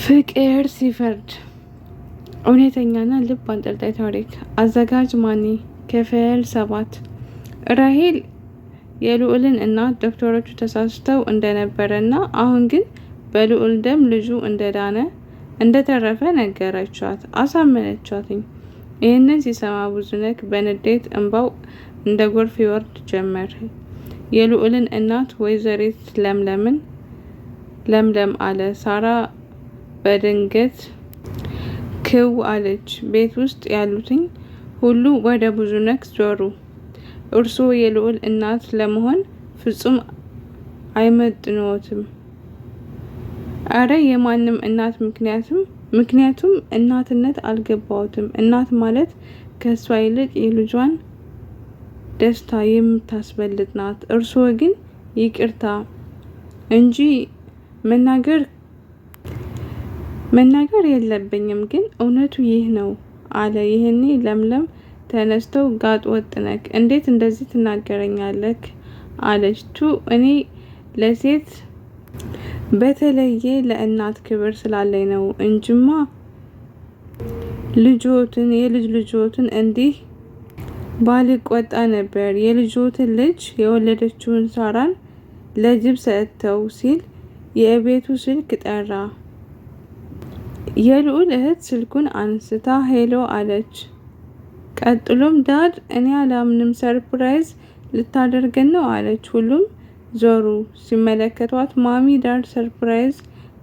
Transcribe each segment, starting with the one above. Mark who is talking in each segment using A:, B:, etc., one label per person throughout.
A: ፍቅር ሲፈርድ እውነተኛና ልብ አንጠልጣይ ታሪክ። አዘጋጅ ማኒ። ክፍል 7። ራሄል የልዑልን እናት ዶክተሮቹ ተሳስተው እንደነበረና አሁን ግን በልዑል ደም ልጁ እንደዳነ እንደተረፈ ነገረቻት፣ አሳመነቻትኝ። ይህንን ሲሰማ ብዙነክ በንዴት እንባው እንደ ጎርፍ ይወርድ ጀመር። የልዑልን እናት ወይዘሪት ለምለም አለ። ሳራ በድንገት ክው አለች። ቤት ውስጥ ያሉትኝ ሁሉ ወደ ብዙነክ ዞሩ። እርስዎ የልዑል እናት ለመሆን ፍጹም አይመጥንዎትም። አረ የማንም እናት ምክንያቱም እናትነት አልገባዎትም። እናት ማለት ከሷ ይልቅ የልጇን ደስታ የምታስበልጥ ናት። እርስዎ ግን ይቅርታ እንጂ መናገር የለብኝም፣ ግን እውነቱ ይህ ነው አለ። ይህኔ ለምለም ተነስተው ጋጥ ወጥ ነክ፣ እንዴት እንደዚህ ትናገረኛለክ? አለች። እኔ ለሴት በተለየ ለእናት ክብር ስላለኝ ነው እንጅማ የልጅ ልጆትን እንዲህ ባልቆጣ ነበር። የልጆትን ልጅ የወለደችውን ሳራን ለጅብ ሰጥተው ሲል የቤቱ ስልክ ጠራ። የልዑል እህት ስልኩን አንስታ ሄሎ አለች። ቀጥሎም ዳድ እኔ አላምንም፣ ሰርፕራይዝ ልታደርገን ነው አለች። ሁሉም ዞሩ። ሲመለከቷት ማሚ ዳድ ሰርፕራይዝ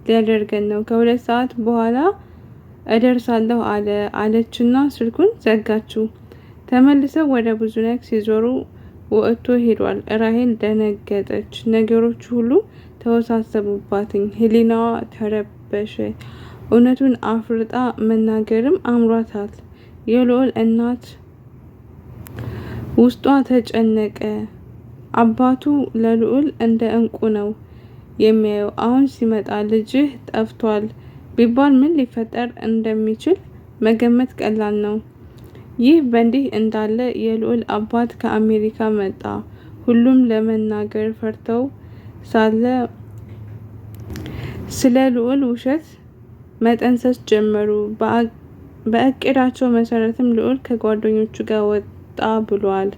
A: ሊያደርገን ነው፣ ከ2 ሰዓት በኋላ እደርሳለሁ አለችና ስልኩን ዘጋችው። ተመልሰው ወደ ብዙነክ ሲዞሩ ወጥቶ ሄዷል። ራሄል ደነገጠች። ነገሮች ሁሉ ተወሳሰቡባትኝ። ህሊናዋ ተረበሸ። እውነቱን አፍርጣ መናገርም አምሯታል። የልዑል እናት ውስጧ ተጨነቀ። አባቱ ለልዑል እንደ እንቁ ነው የሚያየው። አሁን ሲመጣ ልጅህ ጠፍቷል ቢባል ምን ሊፈጠር እንደሚችል መገመት ቀላል ነው። ይህ በእንዲህ እንዳለ የልዑል አባት ከአሜሪካ መጣ። ሁሉም ለመናገር ፈርተው ሳለ ስለ ልዑል ውሸት መጠንሰስ ጀመሩ። በእቅዳቸው መሰረትም ልዑል ከጓደኞቹ ጋር ወጣ ብሏል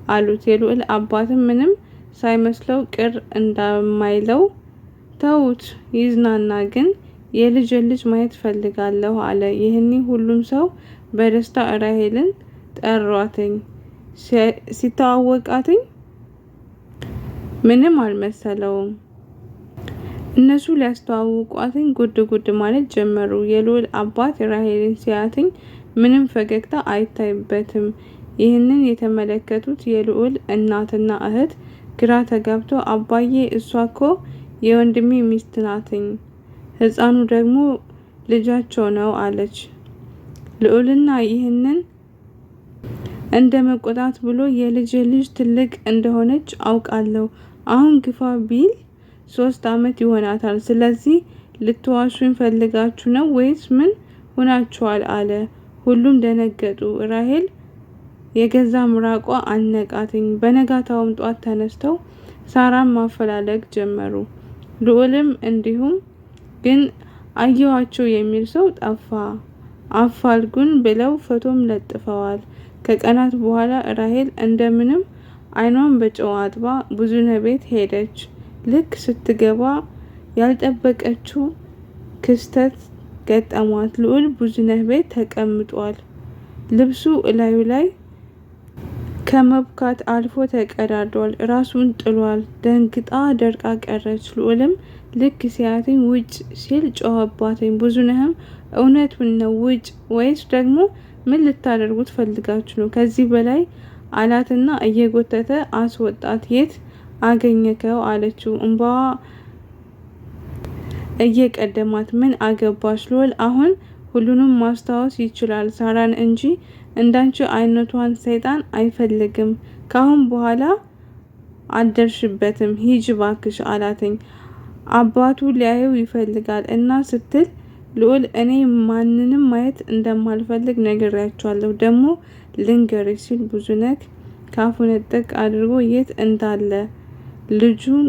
A: አሉት። የልዑል አባትም ምንም ሳይመስለው ቅር እንደማይለው ተውት ይዝናና፣ ግን የልጅ ማየት ፈልጋለሁ አለ። ይህኔ ሁሉም ሰው በደስታ ራሄልን ጠሯትኝ። ሲተዋወቃትኝ ምንም አልመሰለውም። እነሱ ሊያስተዋውቋትኝ ጉድ ማለት ጀመሩ። የልዑል አባት ራሄልን ሲያትኝ ምንም ፈገግታ አይታይበትም። ይህንን የተመለከቱት የልዑል እናትና እህት ግራ ተጋብተው አባዬ እሷ እኮ የወንድሜ ሚስት ናትኝ፣ ህፃኑ ደግሞ ልጃቸው ነው አለች። ልዑልና ይህንን እንደ መቆጣት ብሎ የልጅ ትልቅ እንደሆነች አውቃለሁ። አሁን ግፋ ቢል 3 ዓመት ይሆናታል። ስለዚህ ልትዋሹኝ ፈልጋችሁ ነው ወይስ ምን ሆናችኋል? አለ። ሁሉም ደነገጡ። ራሄል የገዛ ምራቋ አነቃትኝ። በነጋታውም ጧት ተነስተው ሳራን ማፈላለግ ጀመሩ። ልዑልም እንዲሁም፣ ግን አየኋቸው የሚል ሰው ጠፋ። አፋልጉን ብለው ፎቶም ለጥፈዋል። ከቀናት በኋላ ራሄል እንደምንም አይኗን በጨው አጥባ ብዙነህ ቤት ሄደች። ልክ ስትገባ ያልጠበቀችው ክስተት ገጠሟት። ልዑል ብዙነህ ቤት ተቀምጧል። ልብሱ እላዩ ላይ ከመብካት አልፎ ተቀዳዷል። ራሱን ጥሏል። ደንግጣ ደርቃ ቀረች። ልዑልም ልክ ሲያትኝ ውጭ ሲል ጮኸባትኝ። ብዙነህም እውነቱን ነው ውጭ፣ ወይስ ደግሞ ምን ልታደርጉት ፈልጋችሁ ነው? ከዚህ በላይ አላትና እየጎተተ አስወጣት። የት አገኘከው? አለችው እንባዋ እየቀደማት። ምን አገባሽ? ልዑል አሁን ሁሉንም ማስታወስ ይችላል፣ ሳራን እንጂ እንዳንቺ አይነቷን ሰይጣን አይፈልግም። ካሁን በኋላ አልደርሽበትም፣ ሂጂ ባክሽ አላትኝ። አባቱ ሊያየው ይፈልጋል እና ስትል ልዑል እኔ ማንንም ማየት እንደማልፈልግ ነግሬያቸዋለሁ፣ ደግሞ ልንገርሽ ሲል ብዙነክ ካፉ ነጠቅ አድርጎ የት እንዳለ ልጁን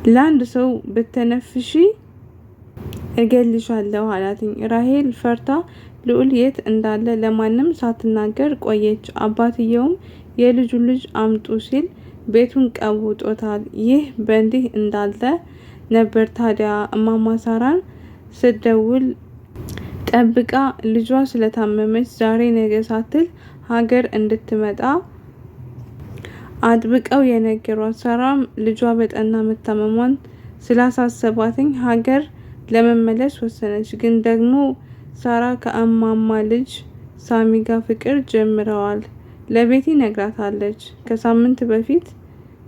A: ለአንድ ሰው ብተነፍሺ እገልሻለሁ አላትኝ። ራሄል ፈርታ ልዑል የት እንዳለ ለማንም ሳትናገር ቆየች። አባትየውም የልጁን ልጅ አምጡ ሲል ቤቱን ቀውጦታል። ይህ በእንዲህ እንዳለ ነበር ታዲያ እማማ ሳራን ስትደውል ጠብቃ ልጇ ስለታመመች ዛሬ ነገ ሳትል ሀገር እንድትመጣ አጥብቀው የነገሯት። ሳራም ልጇ በጠና መታመሟን ስላሳሰባትኝ ሀገር ለመመለስ ወሰነች። ግን ደግሞ ሳራ ከእማማ ልጅ ሳሚ ጋር ፍቅር ጀምረዋል። ለቤቲ ነግራታለች። ከሳምንት በፊት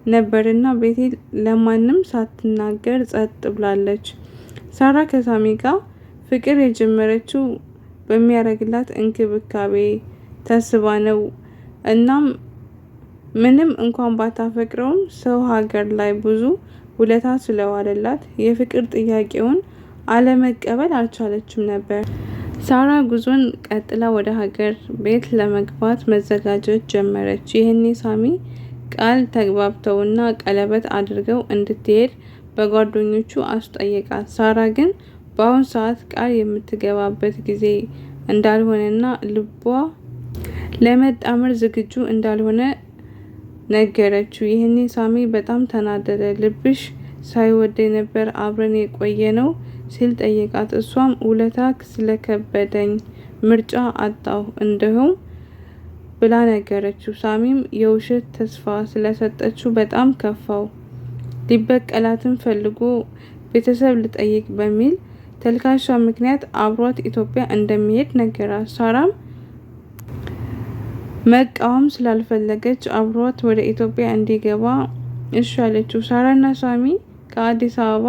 A: ነበርና ቤቲ ለማንም ሳትናገር ጸጥ ብላለች። ሳራ ከሳሚ ጋር ፍቅር የጀመረችው በሚያረግላት እንክብካቤ ተስባ ነው። እናም ምንም እንኳን ባታፈቅረውም ሰው ሀገር ላይ ብዙ ውለታ ስለዋለላት የፍቅር ጥያቄውን አለመቀበል አልቻለችም ነበር። ሳራ ጉዞን ቀጥላ ወደ ሀገር ቤት ለመግባት መዘጋጀት ጀመረች። ይህኔ ሳሚ ቃል ተግባብተውና ቀለበት አድርገው እንድትሄድ በጓደኞቹ አስጠየቃት። ሳራ ግን በአሁን ሰዓት ቃል የምትገባበት ጊዜ እንዳልሆነና ልቧ ለመጣመር ዝግጁ እንዳልሆነ ነገረችው። ይህኔ ሳሚ በጣም ተናደደ። ልብሽ ሳይወደኝ ነበር አብረን የቆየ ነው ሲል ጠየቃት። እሷም ውለታክ ስለከበደኝ ምርጫ አጣሁ እንዲሁም ብላ ነገረችው። ሳሚም የውሸት ተስፋ ስለሰጠችው በጣም ከፋው። ሊበቀላትም ፈልጎ ቤተሰብ ልጠይቅ በሚል ተልካሻ ምክንያት አብሯት ኢትዮጵያ እንደሚሄድ ነገራት። ሳራም መቃወም ስላልፈለገች አብሯት ወደ ኢትዮጵያ እንዲገባ እሺ አለችው። ሳራና ሳሚ ከአዲስ አበባ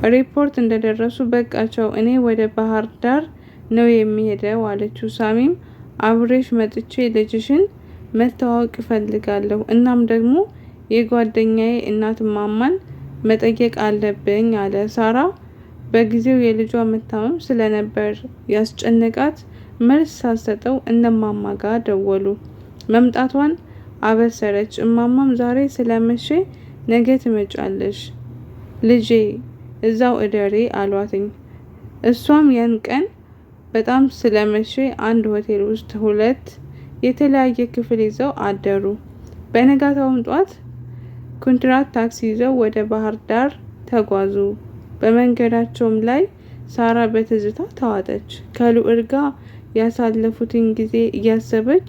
A: ሪፖርት እንደደረሱ በቃቸው፣ እኔ ወደ ባህር ዳር ነው የሚሄደው አለችው። ሳሚም አብሬሽ መጥቼ ልጅሽን መተዋወቅ እፈልጋለሁ። እናም ደግሞ የጓደኛዬ እናት እማማን መጠየቅ አለብኝ አለ። ሳራ በጊዜው የልጇ መታመም ስለነበር ያስጨነቃት መልስ ሳትሰጠው እነማማ ጋር ደወሉ። መምጣቷን አበሰረች። እማማም ዛሬ ስለመሸ ነገ ትመጫለሽ ልጄ እዛው እደሪ አሏትኝ። እሷም ያን ቀን በጣም ስለመሸ አንድ ሆቴል ውስጥ ሁለት የተለያየ ክፍል ይዘው አደሩ። በነጋታውም ጧት ኮንትራት ታክሲ ይዘው ወደ ባህር ዳር ተጓዙ። በመንገዳቸውም ላይ ሳራ በትዝታ ተዋጠች። ከልዑል ጋር ያሳለፉትን ጊዜ እያሰበች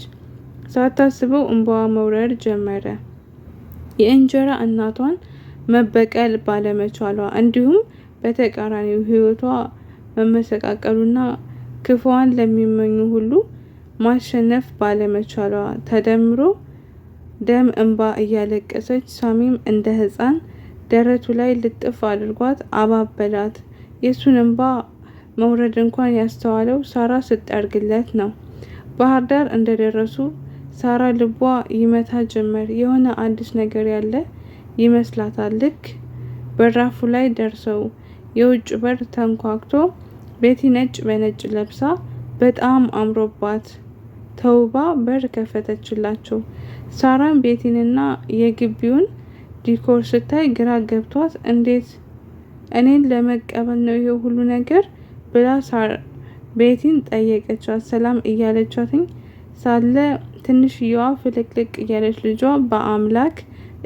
A: ሳታስበው እንባዋ መውረድ ጀመረ። የእንጀራ እናቷን መበቀል ባለመቻሏ እንዲሁም በተቃራኒው ሕይወቷ መመሰቃቀሉና ክፉዋን ለሚመኙ ሁሉ ማሸነፍ ባለመቻሏ ተደምሮ ደም እንባ እያለቀሰች ሳሚም እንደ ሕፃን ደረቱ ላይ ልጥፍ አድርጓት አባበላት። የሱን እንባ መውረድ እንኳን ያስተዋለው ሳራ ስትጠርግለት ነው። ባህር ዳር እንደደረሱ ሳራ ልቧ ይመታ ጀመር። የሆነ አዲስ ነገር ያለ ይመስላታል። ልክ በራፉ ላይ ደርሰው የውጭ በር ተንኳክቶ ቤቲ ነጭ በነጭ ለብሳ በጣም አምሮባት ተውባ በር ከፈተችላቸው። ሳራም ቤቲንና የግቢውን ዲኮር ስታይ ግራ ገብቷት እንዴት እኔን ለመቀበል ነው ይሄ ሁሉ ነገር ብላ ቤቲን ጠየቀቻት። ሰላም እያለቻትኝ ሳለ ትንሽየዋ ፍልቅልቅ እያለች ልጇ በአምላክ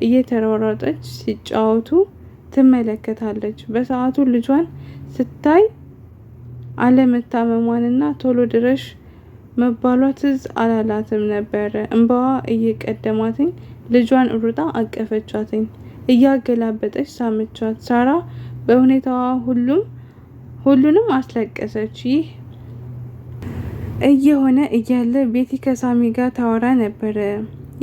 A: እየተሯሯጠች ሲጫወቱ ትመለከታለች። በሰዓቱ ልጇን ስታይ አለመታመሟንና ቶሎ ድረሽ መባሏ ትዝ አላላትም ነበረ። እንባዋ እየቀደማትኝ ልጇን ሩጣ አቀፈቻትኝ፣ እያገላበጠች ሳመቻት። ሳራ በሁኔታዋ ሁሉንም አስለቀሰች። ይህ እየሆነ እያለ ቤቲ ከሳሚ ጋር ታወራ ነበረ።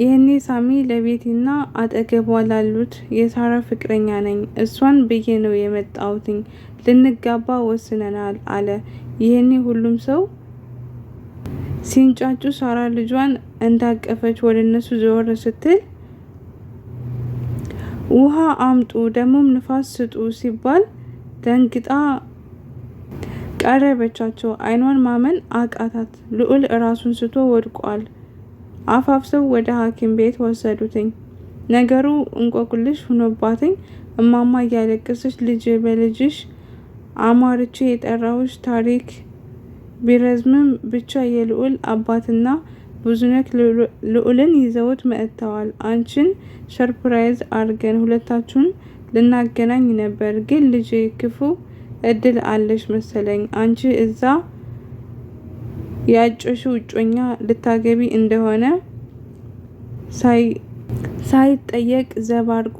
A: ይህኔ ሳሚ ለቤቲና አጠገቧ ላሉት የሳራ ፍቅረኛ ነኝ፣ እሷን ብዬ ነው የመጣሁትኝ፣ ልንጋባ ወስነናል አለ። ይህኔ ሁሉም ሰው ሲንጫጩ ሳራ ልጇን እንዳቀፈች ወደ እነሱ ዘወር ስትል ውሃ አምጡ ደግሞም ንፋስ ስጡ ሲባል ደንግጣ ቀረበቻቸው። አይኗን ማመን አቃታት። ልዑል ራሱን ስቶ ወድቋል። አፋፍሰው ወደ ሐኪም ቤት ወሰዱትኝ። ነገሩ እንቆቅልሽ ሆኖባትኝ እማማ እያለቀሰች ልጅ በልጅሽ አማርቼ የጠራሁሽ ታሪክ ቢረዝምም ብቻ የልዑል አባትና ብዙነክ ልዑልን ይዘውት መጥተዋል። አንቺን ሰርፕራይዝ አርገን ሁለታችሁን ልናገናኝ ነበር፣ ግን ልጄ ክፉ እድል አለሽ መሰለኝ። አንቺ እዛ ያጨሽው እጮኛ ልታገቢ እንደሆነ ሳይጠየቅ ዘባርቆ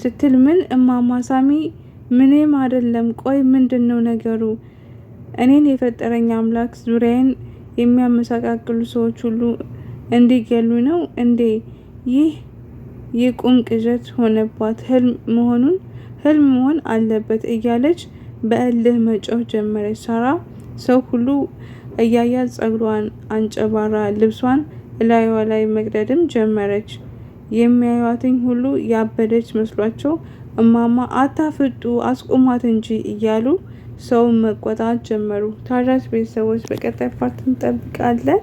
A: ስትል ምን እማማ ሳሚ ምንም አይደለም። ቆይ ምንድነው ነገሩ? እኔን የፈጠረኝ አምላክ ዙሪያዬን የሚያመሰቃቅሉ ሰዎች ሁሉ እንዲገሉ ነው እንዴ? ይህ የቁም ቅዠት ሆነባት። ህልም መሆን አለበት እያለች በእልህ መጮህ ጀመረች። ሳራ ሰው ሁሉ እያያት ጸጉሯን አንጨባራ ልብሷን እላዩዋ ላይ መቅደድም ጀመረች። የሚያዩዋትኝ ሁሉ ያበደች መስሏቸው እማማ አታፍጡ አስቁሟት እንጂ እያሉ ሰውን መቆጣት ጀመሩ። ታዲያስ ቤተሰቦች በቀጣይ ፓርት እንጠብቃለን።